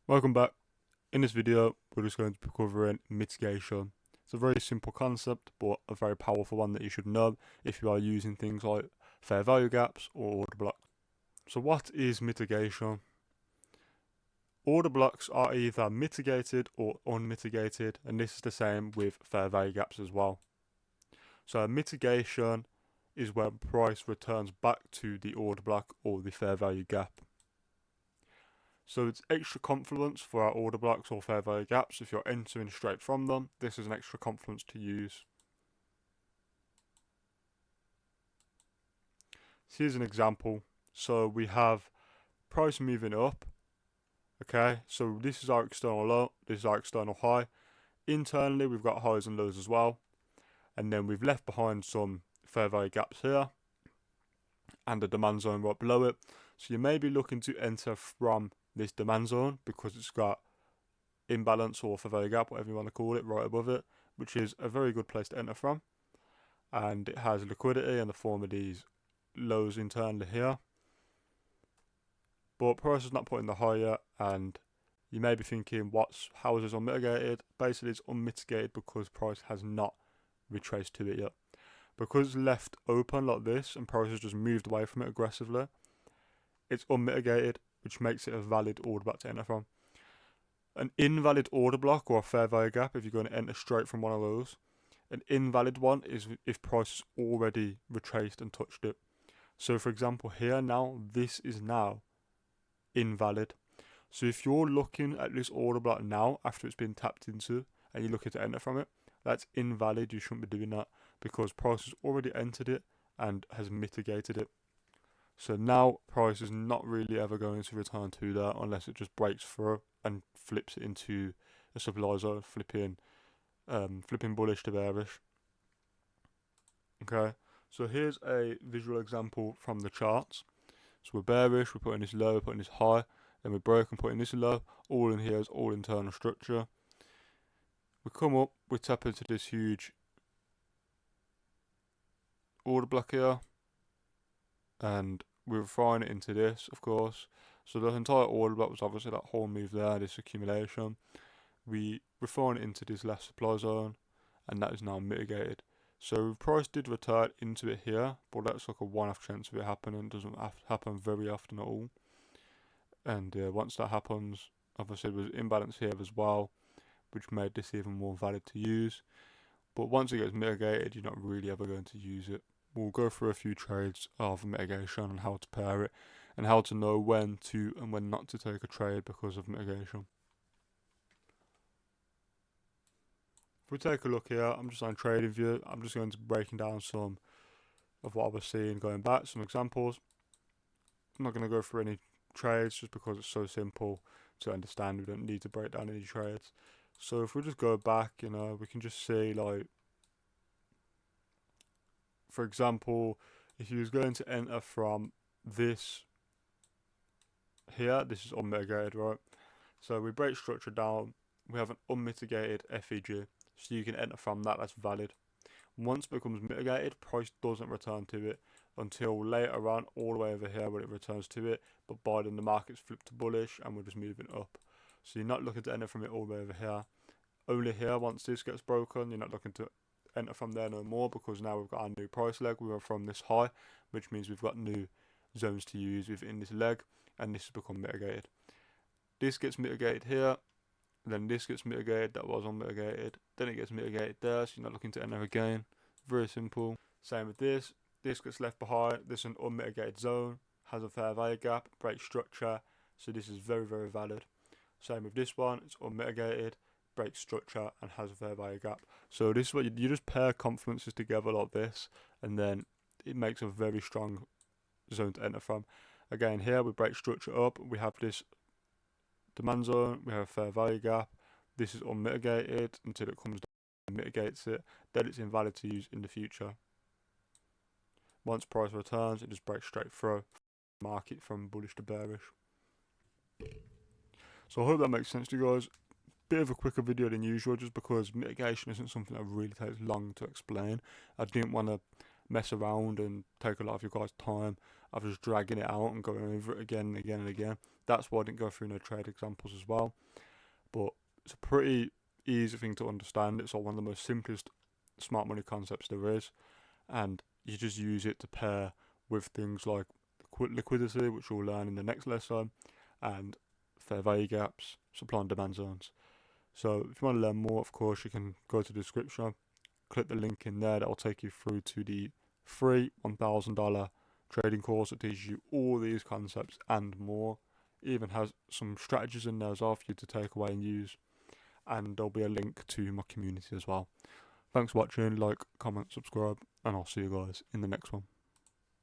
Welcome back. In this video, we're just going to be covering mitigation. It's a very simple concept, but a very powerful one that you should know if you are using things like fair value gaps or order blocks. So what is mitigation? Order blocks are either mitigated or unmitigated, and this is the same with fair value gaps as well. So mitigation is when price returns back to the order block or the fair value gap. So it's extra confluence for our order blocks or fair value gaps. If you're entering straight from them, this is an extra confluence to use. So here's an example. So we have price moving up. Okay, so this is our external low, this is our external high. Internally, we've got highs and lows as well. And then we've left behind some fair value gaps here and a demand zone right below it. So you may be looking to enter from this demand zone because it's got imbalance or fair value gap, whatever you want to call it, right above it, which is a very good place to enter from. And it has liquidity in the form of these lows internally here. But price is not put in the high yet, and you may be thinking, how is this unmitigated? Basically, it's unmitigated because price has not retraced to it yet. Because it's left open like this and price has just moved away from it aggressively, it's unmitigated, which makes it a valid order block to enter from. An invalid order block or a fair value gap, if you're going to enter straight from one of those, an invalid one is if price has already retraced and touched it. So for example here now, this is now invalid. So if you're looking at this order block now after it's been tapped into and you're looking to enter from it, that's invalid. You shouldn't be doing that because price has already entered it and has mitigated it. So now price is not really ever going to return to that unless it just breaks through and flips it into a supply zone, flipping bullish to bearish. Okay, so here's a visual example from the charts. So we're bearish, we're putting this low, we're putting this high, then we break and putting this low. All in here is all internal structure. We come up, we tap into this huge order block here, and we refine it into this, of course. So the entire order block was obviously that whole move there, this accumulation. We refine it into this last supply zone, and that is now mitigated. So price did return into it here, but that's like a one-off chance of it happening. It doesn't happen very often at all. And once that happens, obviously there was imbalance here as well, which made this even more valid to use. But once it gets mitigated, you're not really ever going to use it. We'll go through a few trades of mitigation and how to pair it, and how to know when to and when not to take a trade because of mitigation. If we take a look here, I'm just on trading view. I'm just going to be breaking down some of what I was seeing going back, some examples. I'm not going to go through any trades just because it's so simple to understand. We don't need to break down any trades. So if we just go back, we can just see, like, for example, if you was going to enter from this here, this is unmitigated, right? So we break structure down, we have an unmitigated FEG, so you can enter from that, that's valid. Once it becomes mitigated, price doesn't return to it until later on, all the way over here when it returns to it, but by then the market's flipped to bullish and we're just moving up. So you're not looking to enter from it all the way over here. Only here, once this gets broken, you're not looking to enter from there no more, because now we've got our new price leg. We are from this high, which means we've got new zones to use within this leg, and this has become mitigated. This gets mitigated here, then this gets mitigated, that was unmitigated, then it gets mitigated there, so you're not looking to enter again. Very simple. Same with this gets left behind, this is an unmitigated zone, has a fair value gap, break structure, so this is very, very valid. Same with this one, it's unmitigated, break structure, and has a fair value gap. So this is what you just pair confluences together like this, and then it makes a very strong zone to enter from. Again, here we break structure up, we have this demand zone, we have a fair value gap, this is unmitigated until it comes down and mitigates it, then it's invalid to use in the future. Once price returns, it just breaks straight through market from bullish to bearish. So I hope that makes sense to you guys. Bit of a quicker video than usual, just because mitigation isn't something that really takes long to explain. I didn't want to mess around and take a lot of your guys' time of just dragging it out and going over it again and again and again. That's why I didn't go through no trade examples as well. But it's a pretty easy thing to understand. It's like one of the most simplest smart money concepts there is, and you just use it to pair with things like liquidity, which we'll learn in the next lesson, and fair value gaps, supply and demand zones. So if you want to learn more, of course, you can go to the description, click the link in there, that will take you through to the free $1,000 trading course that teaches you all these concepts and more. It even has some strategies in there as well for you to take away and use, and there'll be a link to my community as well. Thanks for watching, like, comment, subscribe, and I'll see you guys in the next one.